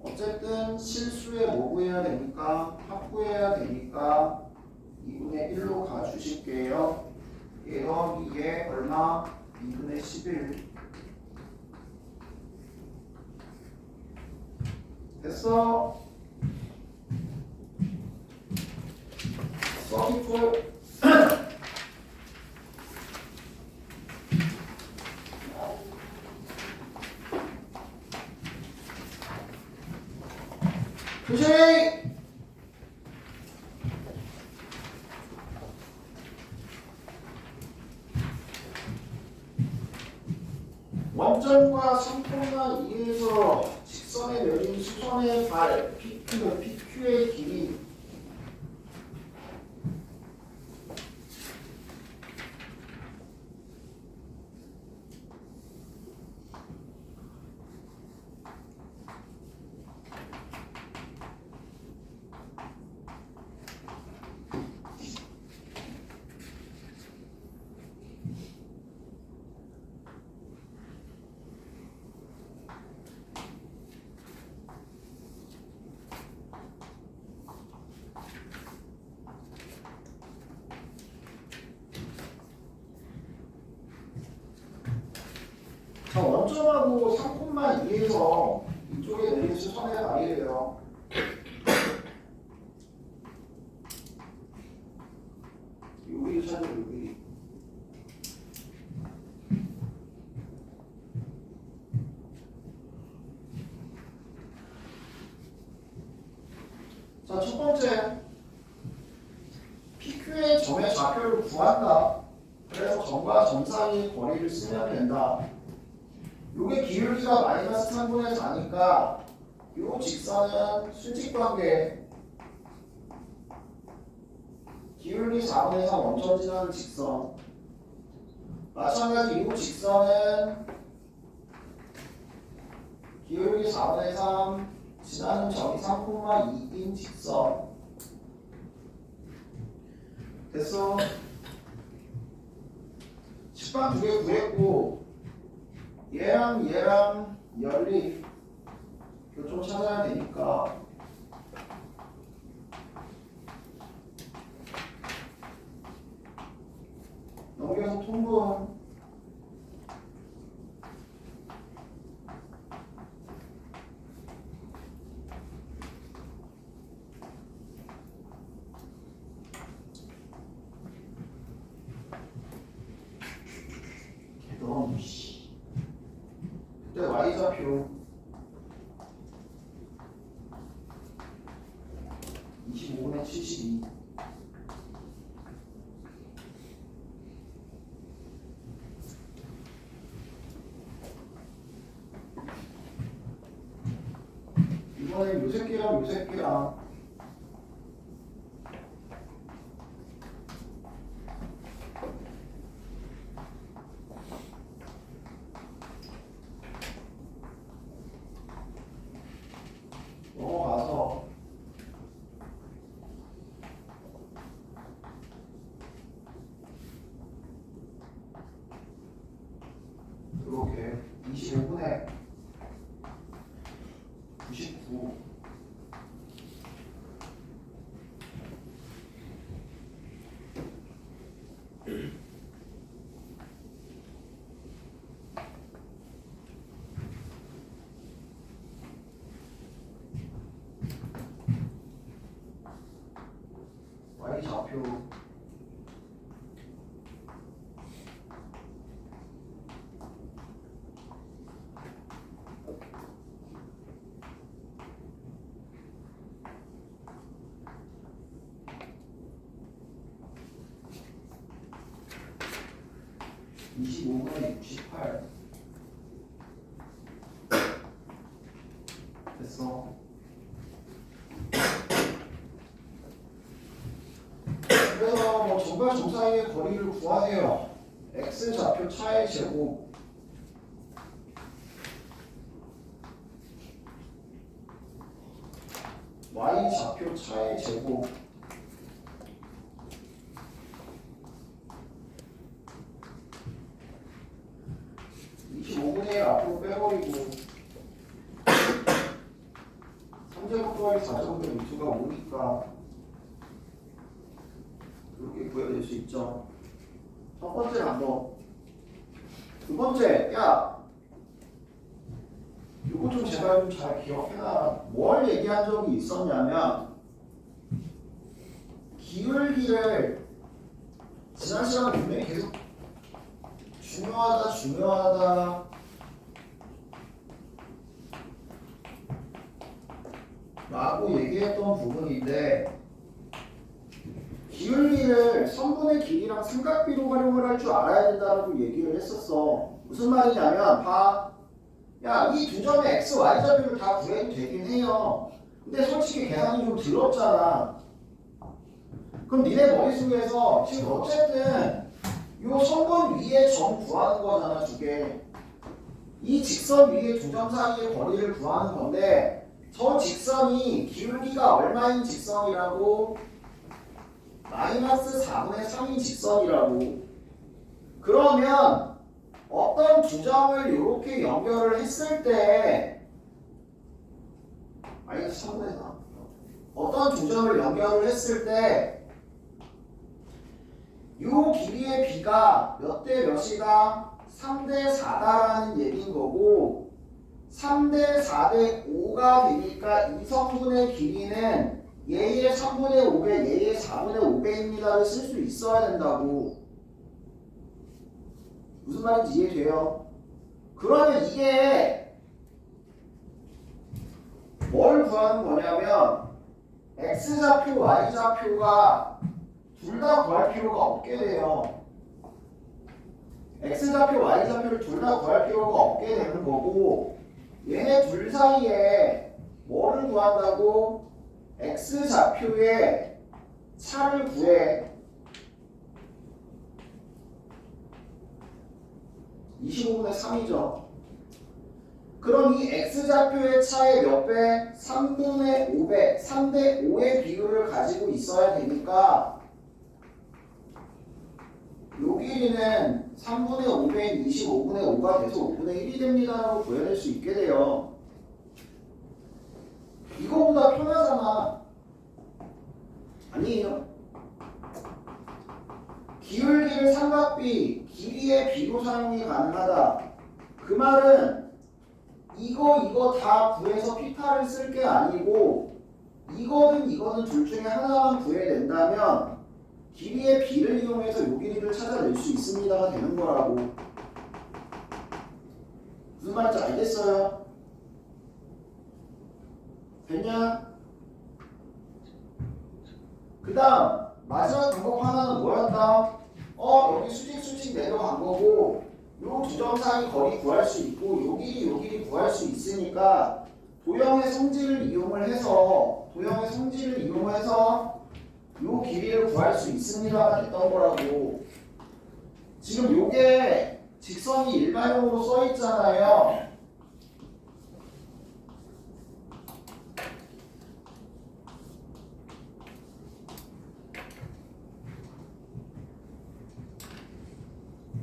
어쨌든 실수에 뭐 구해야 되니까 합 구해야 되니까 2분의 1로 가주실게요. 1 더하기 얼마? 2분의 11 됐어? 서비풀 조심! 원점과 3,2에서 직선에 내린 수선의 발 PQ의 길이 자, 원점하고 3,2에서 이쪽에 내린 수선의 발이에요. 여기 찾아 여기. 자, 첫 번째 PQ의 점의 좌표를 구한다. 그래서 점과 점 사이의 거리를 쓰면 된다. 요게 기울기가 마이너스 3분의 4니까 요 직선은 순직관계 기울기 4분의 3 원점 지나는 직선 마찬가지 요 직선은 기울기 4분의 3 지나는 점이 3,2인 직선 됐어? 식방 두 개 구했고 얘랑 연립 교점 찾아야 되니까 넘겨서 통분 개덤 그때 y좌표 25분의 72 이번엔 요 새끼랑 넘어가서 이렇게 25분에 99 y좌표 (25분의 68) 됐어. 그래서 뭐 점과 점 사이의 거리를 구하세요. X좌표 차의 제곱 Y좌표 차의 제곱 (25분의 1) 앞으로 빼버리고 3제곱 더하기 4제곱 루트가 5니까 이렇게 구해낼 수 있죠. 첫 번째 방법. 두 번째, 야 이거 좀 제발 좀 잘 기억해놔. 뭘 얘기한 적이 있었냐면 기울기를 지난 시간에 분명히 계속 중요하다 라고 얘기했던 부분인데 기울기를 선분의 길이랑 삼각비로 활용을 할 줄 알아야 된다고 얘기를 했었어. 무슨 말이냐면 봐. 야, 이 두 점의 x, y 좌표를 다 구해도 되긴 해요. 근데 솔직히 계산이 좀 더럽잖아. 그럼 니네 머릿속에서 지금 어쨌든 요 선분 위에 점 구하는 거잖아, 두 개. 이 직선 위에 두 점 사이의 거리를 구하는 건데 저 직선이 기울기가 얼마인 직선이라고? 마이너스 4분의 3인 직선이라고. 그러면 어떤 두 점을 이렇게 연결을 했을 때 마이너스 3분의 4 어떤 두 점을 연결을 했을 때 요 길이의 비가 몇 대 몇이다? 3대 4다라는 얘기인 거고 3대 4대 5가 되니까 이 성분의 길이는 얘의 3분의 5배, 얘의 4분의 5배입니다를 쓸 수 있어야 된다고. 무슨 말인지 이해돼요? 그러면 이게 뭘 구하는 거냐면 X좌표, Y좌표가 둘 다 구할 필요가 없게 돼요. X좌표, Y좌표를 둘 다 구할 필요가 없게 되는 거고 얘네 둘 사이에 뭐를 구한다고? X좌표의 차를 구해. 25분의 3이죠. 그럼 이 X좌표의 차의 몇 배? 3분의 5배, 3대 5의 비율을 가지고 있어야 되니까 요 길이는 3분의 5배인 25분의 5가 돼서 5분의 1이 됩니다라고 구해낼 수 있게 돼요. 이거보다 편하잖아. 아니에요. 기울기를 삼각비, 길이의 비로 사용이 가능하다. 그 말은 이거 다 구해서 피타를 쓸 게 아니고 이거는 둘 중에 하나만 구해낸다면 길이의 비를 이용해서 요 길이를 찾아낼 수 있습니다가 되는 거라고. 무슨 말인지 알겠어요? 됐냐? 그 다음 마지막 방법 하나는 뭐였다? 여기 수직 내려간 거고 요 두 점 사이 거리 구할 수 있고 요 길이 구할 수 있으니까 도형의 성질을 이용을 해서 요 길이를 구할 수 있습니다가 됐던 거라고. 지금 요게 직선이 일반형으로 써 있잖아요.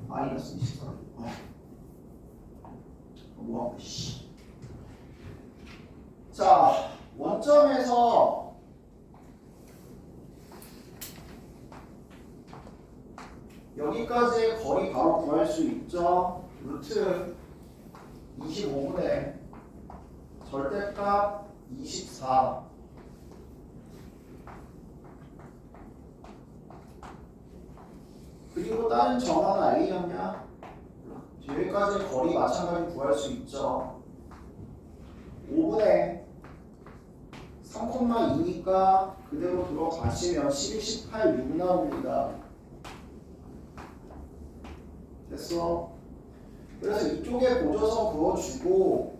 마이너스 24. 뭐하고 씨. 자, 원점에서 여기까지의 거리 바로 구할 수 있죠. 루트 25분의 절대값 24. 그리고 다른 점 하나 A였냐? 여기까지 거리 마찬가지 구할 수 있죠. 5분의 3,2니까 그대로 들어가시면 12, 18, 6 나옵니다. 됐어? 그래서 이쪽에 고조선 그어주고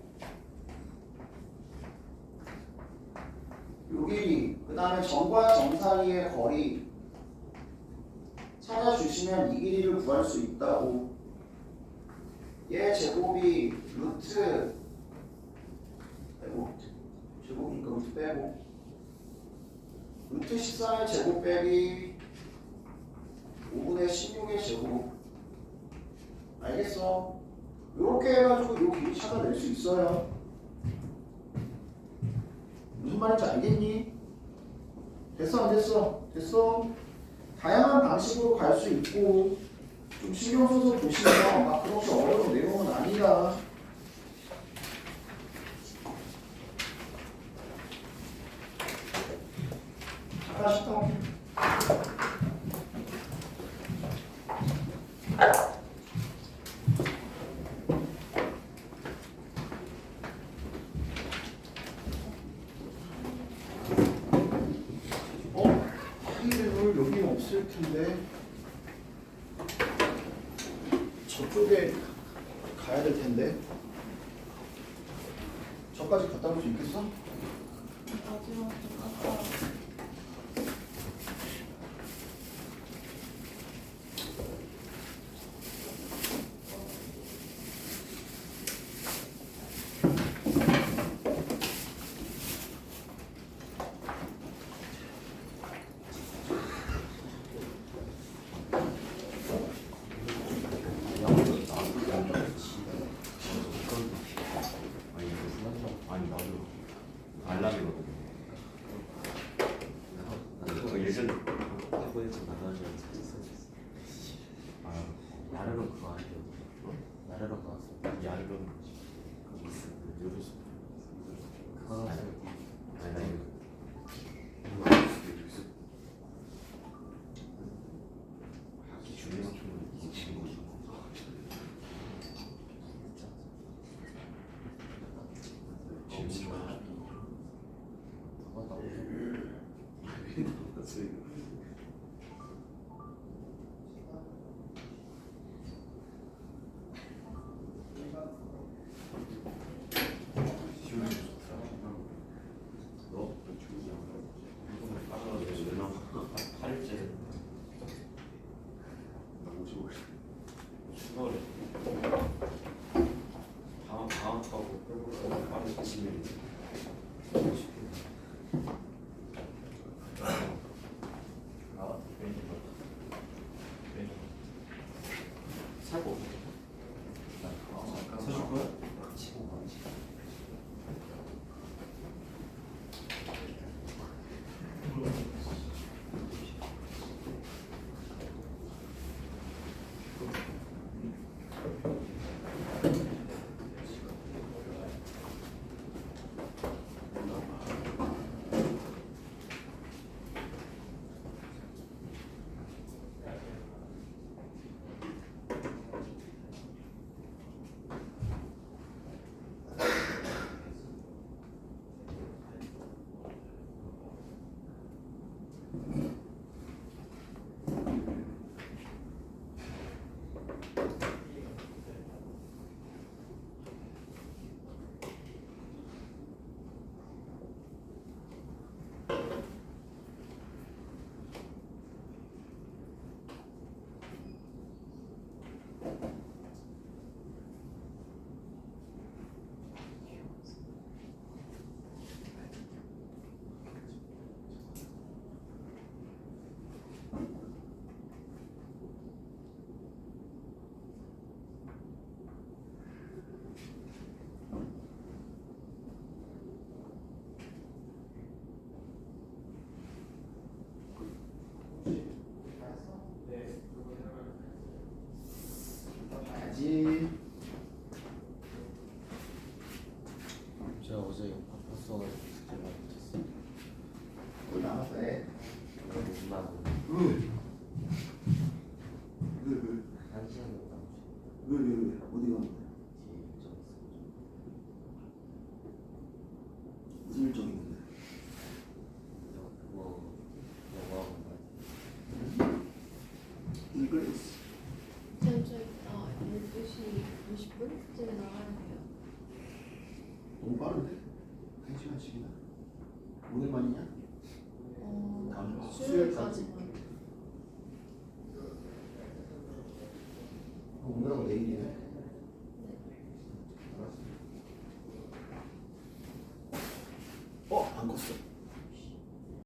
요 길이, 그 다음에 점과 점 사이의 거리 찾아주시면 이 길이를 구할 수 있다고. 얘 제곱이 루트 빼고 제곱이니까 루트 빼고 루트 13의 제곱 빼기 5분의 16의 제곱. 알겠어? 이렇게 해가지고 이 길이 찾아낼 수 있어요. 무슨 말인지 알겠니? 됐어 안 됐어? 됐어? 다양한 방식으로 갈 수 있고 좀 신경 써서 보시면 막 그렇게 어려운 내용은 아니다. 잠깐 쉬다 올게. 파일을 여기는 없을 텐데 저쪽에 가야 될 텐데 저까지 갔다 올 수 있겠어? 마지막 아까 아니 나도 알람이거든. 나도 예전 학원에서 나가서 찾았었어. 아 야르로 그거 아니야? 야르로 나왔어. 야르로 그거 있어. 요르스 그거 아니 나 이거 요르스 학기 중에 맞추면 이게 지금 거지. 사고 사줄 거야? 치고 가지. 가야지. 제가 어제 바빴어가지고 제가 못했어. 뭘 나왔어 해? 엄마는 왜? 한 시간이 나오지. 왜? 어디 갔는데? 뒤에 일정 있어. 무슨 일정 있는데? 그거 영화관 가지. 잉글리시. 쌤 저희 12시 50분쯤에 나가야 돼요. 너무 빠른데? 1시간씩이나? 오늘만이냐? 어, 다음 주 수요일까지만. 컸어.